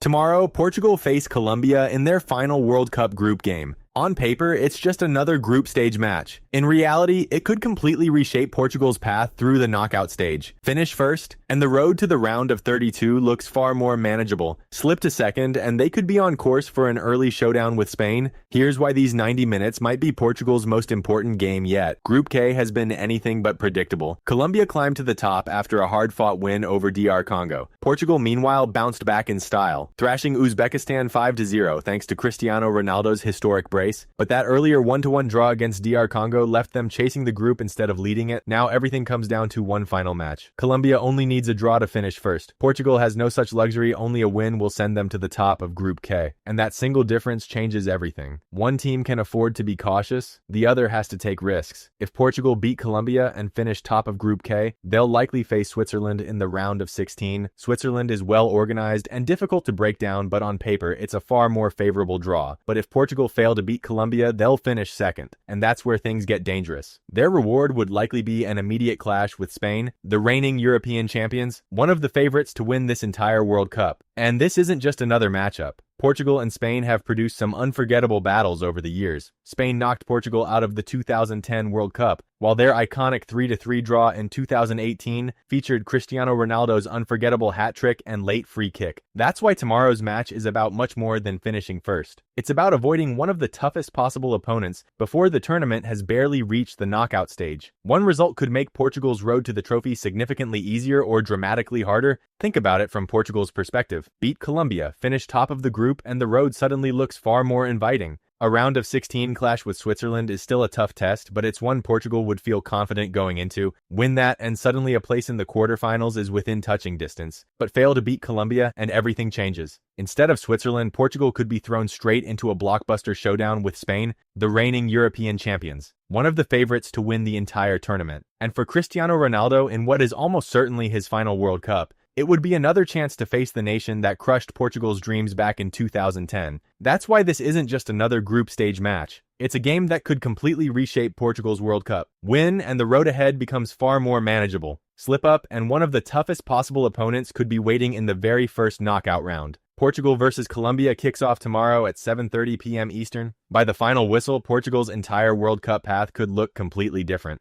Tomorrow, Portugal face Colombia in their final World Cup group game. On paper, it's just another group stage match. In reality, it could completely reshape Portugal's path through the knockout stage. Finish first, and the road to the round of 32 looks far more manageable. Slip to second, and they could be on course for an early showdown with Spain. Here's why these 90 minutes might be Portugal's most important game yet. Group K has been anything but predictable. Colombia climbed to the top after a hard-fought win over DR Congo. Portugal, meanwhile, bounced back in style, thrashing Uzbekistan 5-0 thanks to Cristiano Ronaldo's historic break. But that earlier 1-1 draw against DR Congo left them chasing the group instead of leading it. Now everything comes down to one final match. Colombia only needs a draw to finish first. Portugal has no such luxury, only a win will send them to the top of Group K. And that single difference changes everything. One team can afford to be cautious, the other has to take risks. If Portugal beat Colombia and finish top of Group K, they'll likely face Switzerland in the round of 16. Switzerland is well organized and difficult to break down, but on paper it's a far more favorable draw. But if Portugal fail to beat Colombia, they'll finish second, and that's where things get dangerous. Their reward would likely be an immediate clash with Spain, the reigning European champions, one of the favorites to win this entire World Cup. And this isn't just another matchup. Portugal and Spain have produced some unforgettable battles over the years. Spain knocked Portugal out of the 2010 World Cup, while their iconic 3-3 draw in 2018 featured Cristiano Ronaldo's unforgettable hat trick and late free kick. That's why tomorrow's match is about much more than finishing first. It's about avoiding one of the toughest possible opponents before the tournament has barely reached the knockout stage. One result could make Portugal's road to the trophy significantly easier or dramatically harder. Think about it from Portugal's perspective. Beat Colombia, finish top of the group, and the road suddenly looks far more inviting. A round of 16 clash with Switzerland is still a tough test, but it's one Portugal would feel confident going into. Win that, and suddenly a place in the quarterfinals is within touching distance. But fail to beat Colombia, and everything changes. Instead of Switzerland, Portugal could be thrown straight into a blockbuster showdown with Spain, the reigning European champions, one of the favorites to win the entire tournament. And for Cristiano Ronaldo, in what is almost certainly his final World Cup, it would be another chance to face the nation that crushed Portugal's dreams back in 2010. That's why this isn't just another group stage match. It's a game that could completely reshape Portugal's World Cup. Win, and the road ahead becomes far more manageable. Slip up, and one of the toughest possible opponents could be waiting in the very first knockout round. Portugal versus Colombia kicks off tomorrow at 7:30 p.m. Eastern. By the final whistle, Portugal's entire World Cup path could look completely different.